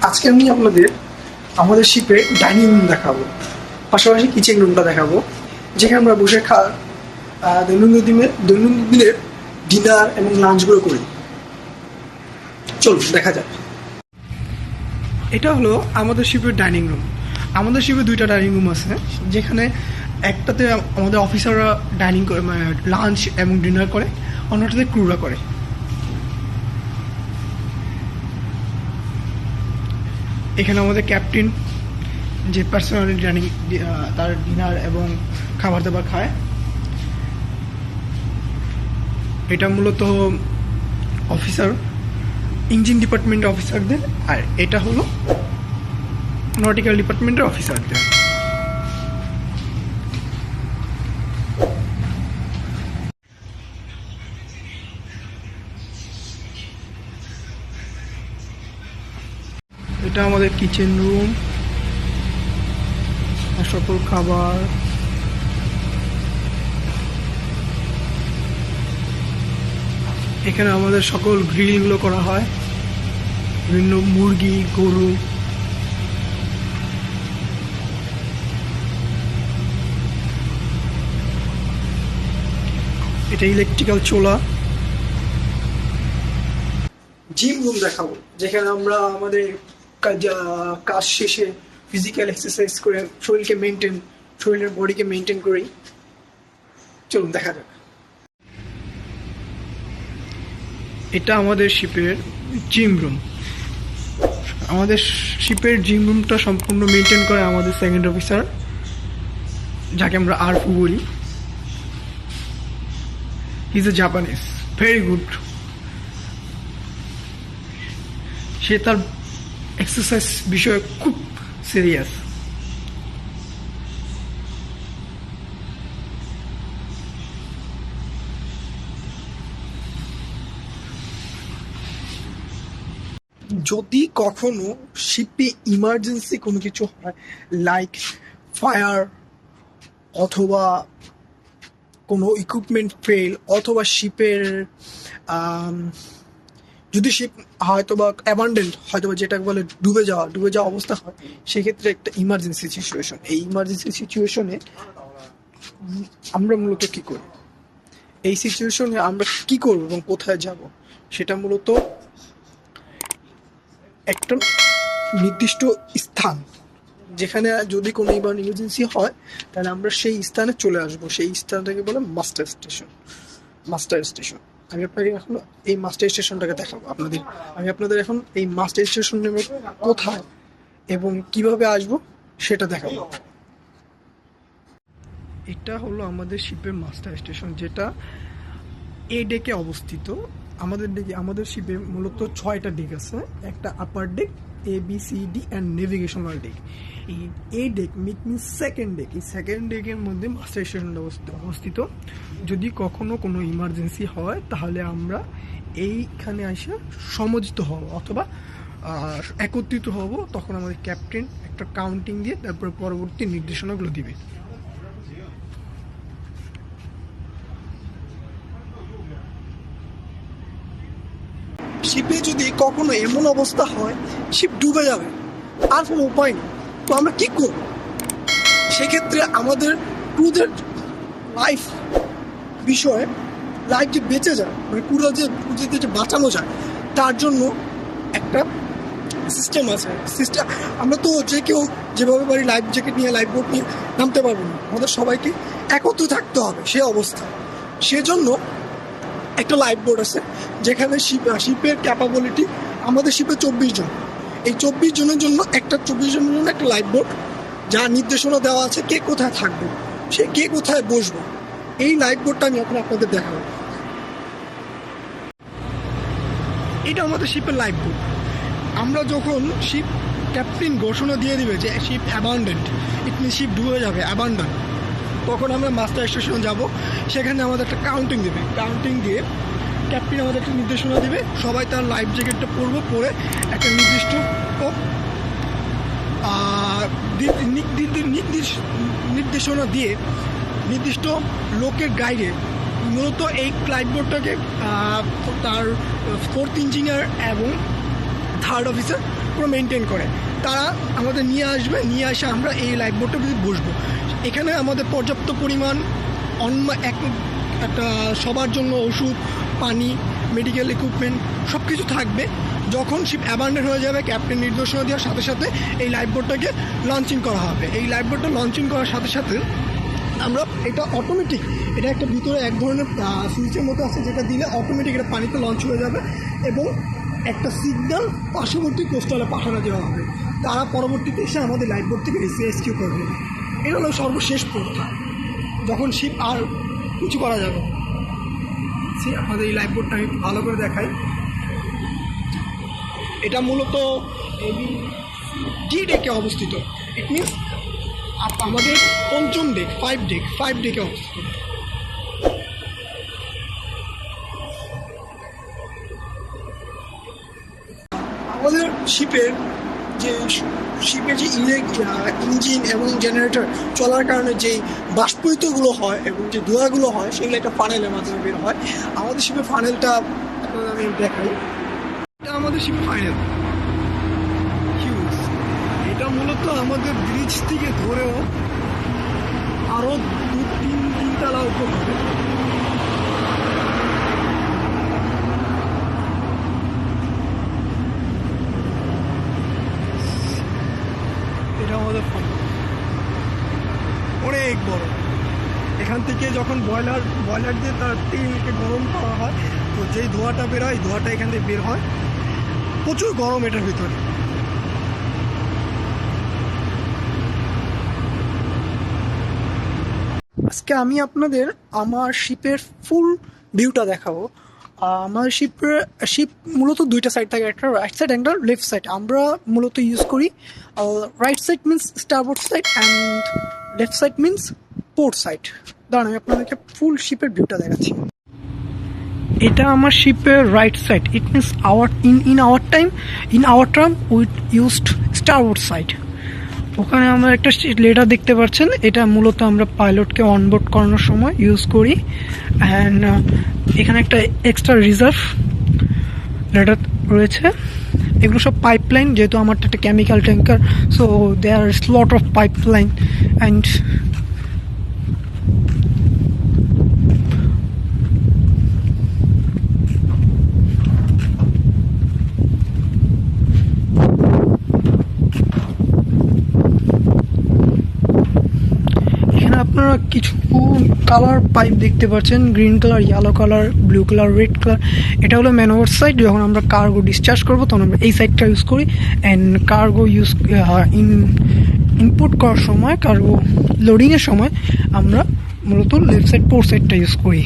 আজকে আমি আপনাদের আমাদের শিপে ডাইনিং রুম দেখাবো, পাশাপাশি কিচেন রুমটা দেখাবো, যেখানে আমরা বসে দৈনন্দিন দিনের ডিনার এবং লাঞ্চগুলো করি। চলুন দেখা যাক। এটা হলো আমাদের শিপের ডাইনিং রুম। আমাদের শিপে দুইটা ডাইনিং রুম আছে, যেখানে একটাতে আমাদের অফিসাররা ডাইনিং করে, লাঞ্চ এবং ডিনার করে, অন্যটাতে ক্রুরা করে। এখানে আমাদের ক্যাপ্টেন যে পার্সোনালি ডাইনিং তার ডিনার এবং খাবার দাবার খায়। এটা মূলত অফিসার, ইঞ্জিন ডিপার্টমেন্টের অফিসারদের, আর এটা হলো নটিক্যাল ডিপার্টমেন্টের অফিসারদের। এটা আমাদের কিচেন রুম, সকল খাবার, এখানে আমাদের সকল গ্রিলগুলো করা হয়, বিভিন্ন মুরগি, গরু। এটা ইলেকট্রিক্যাল চুলা। জিম রুম দেখাবো, যেখানে আমরা আমাদের কাজ শেষে ফিজিক্যাল এক্সারসাইজ করে শরীরের বডিকে মেনটেন করি। চলুন দেখা যাক। এটা আমাদের শিপের জিম রুম। আমাদের শিপের জিম রুমটা সম্পূর্ণ মেনটেন করে আমাদের সেকেন্ড অফিসার, যাকে আমরা আরফু বলি। He is a Japanese, very good. সে তার এক্সারসাইজ বিষয়ে খুব সিরিয়াস। যদি কখনো শিপে ইমার্জেন্সি কোনো কিছু হয়, লাইক ফায়ার অথবা কোনো ইকুইপমেন্ট ফেল, অথবা শিপের যদি শিপ হয়তোবা অ্যাবান্ডেন্ট, হয়তোবা যেটাকে বলে ডুবে যাওয়া অবস্থা হয়, সেক্ষেত্রে একটা ইমার্জেন্সি সিচুয়েশন। এই ইমার্জেন্সি সিচুয়েশনে আমরা মূলত কী করি, এই সিচুয়েশনে আমরা কী করব এবং কোথায় যাব, সেটা মূলত একটা নির্দিষ্ট স্থান, যেখানে যদি কোনো ইমার্জেন্সি হয় তাহলে আমরা সেই স্থানে চলে আসবো। সেই স্থানটাকে বলে মাস্টার স্টেশন। আমি আপনাকে এখন এই মাস্টার স্টেশনটাকে দেখাবো। আমি আপনাদের এখন এই মাস্টার স্টেশন নেমে কোথায় এবং কিভাবে আসবো সেটা দেখাবো। এটা হলো আমাদের শিপের মাস্টার স্টেশন, যেটা এ ডেকে অবস্থিত। আমাদের শিপে মূলত 6টা ডেক আছে। একটা upper deck, ABCD and navigational deck. এই A deck means second deck. এই সেকেন্ড ডেকের মধ্যে মাস্টার স্টেশনটা অবস্থিত। যদি কখনো কোনো ইমার্জেন্সি হয় তাহলে আমরা এইখানে এসে সমজিত হব অথবা একত্রিত হব। তখন আমাদের ক্যাপ্টেন একটা কাউন্টিং দিয়ে তারপরে পরবর্তী নির্দেশনাগুলো দিবে। শিপে যদি কখনো এমন অবস্থা হয় শিপ ডুবে যাবে, আর কোনো উপায় নেই, তো আমরা কি করব? সেক্ষেত্রে আমাদের ক্রুদের লাইফ বিষয়ে, লাইফ যে বেঁচে যায়, মানে ক্রুদের যে বাঁচানো যায়, তার জন্য একটা সিস্টেম আছে। আমরা তো যে কেউ যেভাবে পারি লাইফ জ্যাকেট নিয়ে, লাইফ বোট নিয়ে নামতে পারবো না। আমাদের সবাইকে একত্র থাকতে হবে সে অবস্থা। সেজন্য একটা লাইফ বোট আছে, যেখানে শিপের ক্যাপাবিলিটি, আমাদের শিপে 24 জন। এই 24 জনের জন্য একটা লাইফ বোট, যার নির্দেশনা দেওয়া আছে কে কোথায় থাকবে, সে কে কোথায় বসবো। এই লাইফ বোটটা আমি এখন আপনাদের দেখাবো। এটা আমাদের শিপের লাইফ বোট। আমরা যখন শিপ ক্যাপ্টেন ঘোষণা দিয়ে দিবে যে ship abandoned, it means ship ডুবে যাবে, অ্যাবান্ডন, তখন আমরা মাস্টার স্টেশন যাব। সেখানে আমাদের একটা কাউন্টিং দেবে। কাউন্টিং দিয়ে ক্যাপ্টেন আমাদের একটা নির্দেশনা দেবে। সবাই তার লাইফ জ্যাকেটটা পরে একটা নির্দিষ্ট নির্দেশনা দিয়ে নির্দিষ্ট লোকের গাইডে মূলত এই লাইফ বোটটাকে তার 4th ইঞ্জিনিয়ার এবং 3rd অফিসার পুরো মেনটেন করে, তারা আমাদের নিয়ে আসবে, নিয়ে এসে আমরা এই লাইফ বোটে বসবো। এখানে আমাদের পর্যাপ্ত পরিমাণ একটা সবার জন্য ওষুধ, পানি, মেডিকেল ইকুইপমেন্ট সব কিছু থাকবে। যখন শিপ অ্যাবান্ডন হয়ে যাবে, ক্যাপ্টেন নির্দেশনা দেওয়ার সাথে সাথে এই লাইফ বোটটাকে লঞ্চিং করা হবে। এই লাইফ বোটটা লঞ্চিং করার সাথে সাথে আমরা এটা অটোমেটিক, এটা একটা ভিতরে এক ধরনের সুইচের মতো আছে, যেটা দিলে অটোমেটিক এটা পানিতে লঞ্চ হয়ে যাবে এবং একটা সিগন্যাল পার্শ্ববর্তী কোস্টালে পাঠানো দেওয়া হবে। তারা পরবর্তীতে এসে আমাদের লাইফ বোট থেকে রেস্কিউ করবে। এটা হলো সর্বশেষ প্রথা, যখন শিপ আর কিছু করা যাবে। সে আমাদের এই লাইফ বোটটা আমি ভালো করে দেখাই। এটা মূলত ডি ডেকে অবস্থিত। ইট মিনস আমাদের পঞ্চম ডেক, 5 ডেকে অবস্থিত। আমাদের শিপের যে ইঞ্জিন এবং জেনারেটর চলার কারণে যে বাষ্পীয়তগুলো হয় এবং যে ধোঁয়াগুলো হয়, সেগুলো একটা ফানেলের মাধ্যমে বের হয়। আমাদের শিপের ফানেলটা আপনাদের আমি দেখাই। এটা আমাদের শিপের ফানেল হিউজ। এটা মূলত আমাদের ব্রিজ থেকে ধরেও আরও 2-3 তলা উপর হবে। এটা আমাদের ফানেল অনেক বড়। এখান থেকে যখন বয়লার দিয়ে তার তেলকে গরম করা হয়, তো যেই ধোঁয়াটা বের হয়, ধোঁয়াটা এখান থেকে বের হয়। প্রচুর গরম এটার ভিতরে। আজকে আমি আপনাদের আমার শিপের ফুল ভিউটা দেখাবো। আমার শিপ মূলত দুইটা সাইড থাকে, একটা রাইট সাইড একটা লেফট সাইড। আমরা মূলত ইউজ করি right side means starboard side and left side means port side. দাঁড়ান আমি আপনাদেরকে ফুল শিপের ভিউটা দেখাচ্ছি। এটা আমার শিপের right side. It means in our term we used starboard side. ওখানে আমরা একটা লেটার দেখতে পাচ্ছেন, এটা মূলত আমরা পাইলটকে অনবোর্ড করানোর সময় ইউজ করি। অ্যান্ড এখানে একটা এক্সট্রা রিজার্ভ লেটার রয়েছে। এগুলো সব পাইপলাইন, যেহেতু আমারটা একটা chemical tanker, so there is lot of pipeline. And আপনারা কিছু কালার পাইপ দেখতে পাচ্ছেন, green colour, yellow colour, blue colour, red colour. এটা হলো ম্যানওভার সাইড। যখন আমরা কার্গো ডিসচার্জ করবো তখন আমরা এই সাইডটা ইউজ করি। অ্যান্ড কার্গো ইনপুট করার সময়, কার্গো লোডিংয়ের সময় আমরা মূলত লেফট সাইড পোর্ট সাইডটা ইউজ করি।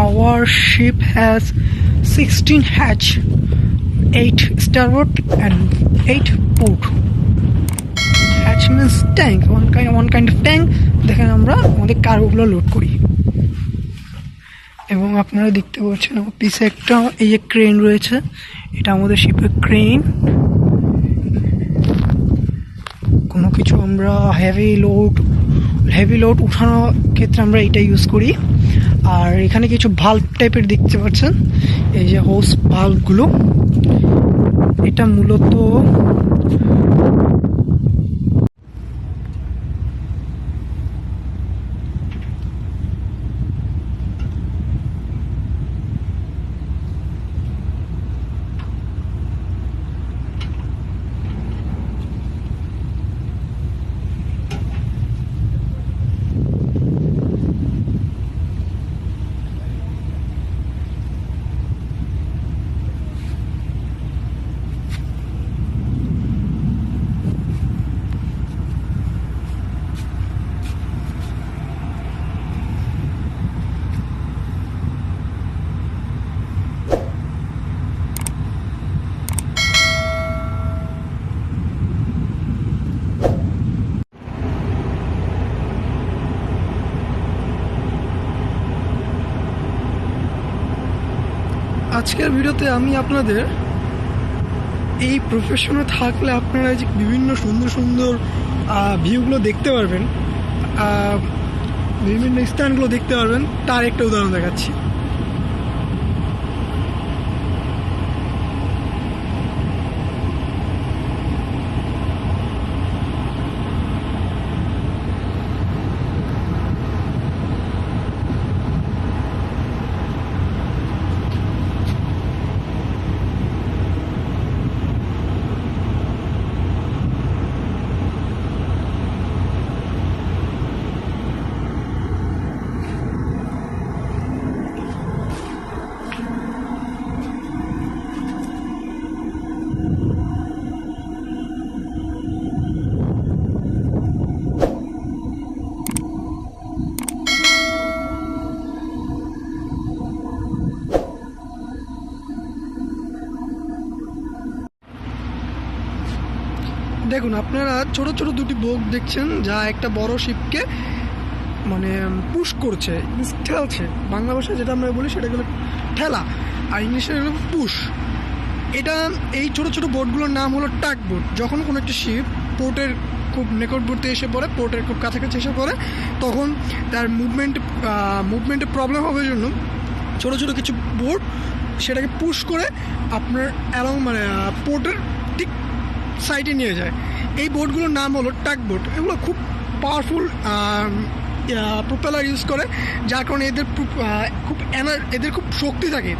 Our ship has 16 hatch, 8 starboard and 8 port. Hatch means tank, one kind of tank। দেখেন আমরা আমাদের কার্গোগুলো লোড করি। এবং আপনারা দেখতে পাচ্ছেন আমার পিছে একটা এই যে ক্রেন রয়েছে, এটা আমাদের শিপের ক্রেন। কোনো কিছু আমরা হেভি লোড উঠানোর ক্ষেত্রে আমরা এটা ইউজ করি। আর এখানে কিছু ভাল্ব টাইপের দেখতে পাচ্ছেন, এই যে হোস ভাল্বগুলো। এটা মূলত আজকের ভিডিওতে আমি আপনাদের এই প্রফেশনে থাকলে আপনারা যে বিভিন্ন সুন্দর সুন্দর ভিউগুলো দেখতে পারবেন, বিভিন্ন স্থানগুলো দেখতে পারবেন, তার একটা উদাহরণ দেখাচ্ছি। দেখুন, আপনারা ছোট ছোট দুটি বোট দেখছেন, যা একটা বড় শিপকে মানে পুশ করছে, ঠেলছে। বাংলা ভাষায় যেটা আমরা বলি সেটা হলো ঠেলা, আর ইংলিশে হলো পুশ। এই ছোট ছোট বোটগুলোর নাম হলো টাগ বোট। যখন কোনো একটা শিপ পোর্টের খুব নিকটবর্তী এসে পড়ে, পোর্টের খুব কাছাকাছি এসে পড়ে, তখন তার মুভমেন্টে প্রবলেম হবে জন্য ছোট ছোট কিছু বোট সেটাকে পুশ করে আপনার অ্যালং মানে পোর্টের ঠিক সাইডে নিয়ে যায়। এই বোটগুলোর নাম হলো টাগ বোট। এগুলো খুব পাওয়ারফুল প্রোপেলার ইউজ করে, যার কারণে এদের খুব শক্তি থাকে।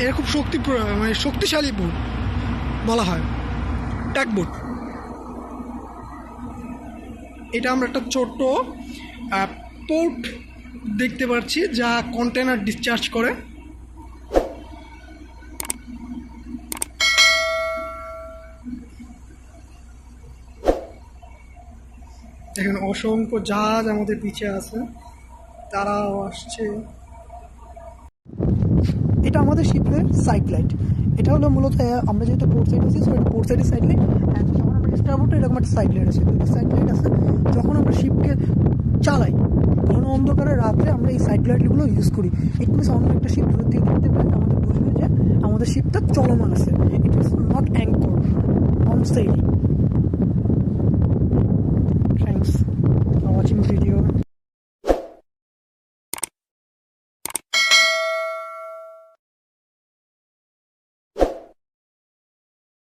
এরা খুব মানে শক্তিশালী বোট বলা হয় টাগ বোট। এটা আমরা একটা ছোট্ট পোর্ট দেখতে পাচ্ছি, যা কন্টেনার ডিসচার্জ করে। দেখেন, অসংখ্য জাহাজ আমাদের পিছে আছে, তারাও আসছে। এটা আমাদের শিপের সাইড লাইট। এটা হলো মূলত আমরা যেহেতু পোর্ট সাইড আছি, সো এটা পোর্ট সাইডের সাইড লাইট। যখন আমরা স্টারবোর্ডে এরকম একটা সাইড লাইট আছে, সাইড লাইট আছে। যখন আমরা শিপকে চালাই ঘন অন্ধকারে রাত্রে, আমরা এই সাইড লাইটগুলো ইউজ করি। ইট মিনস অন্য একটা শিপ দূর থেকে দেখতে পাই, আমাদের বুঝবে যে আমাদের শিপটা চলমান আছে। It is not anchor on sailing.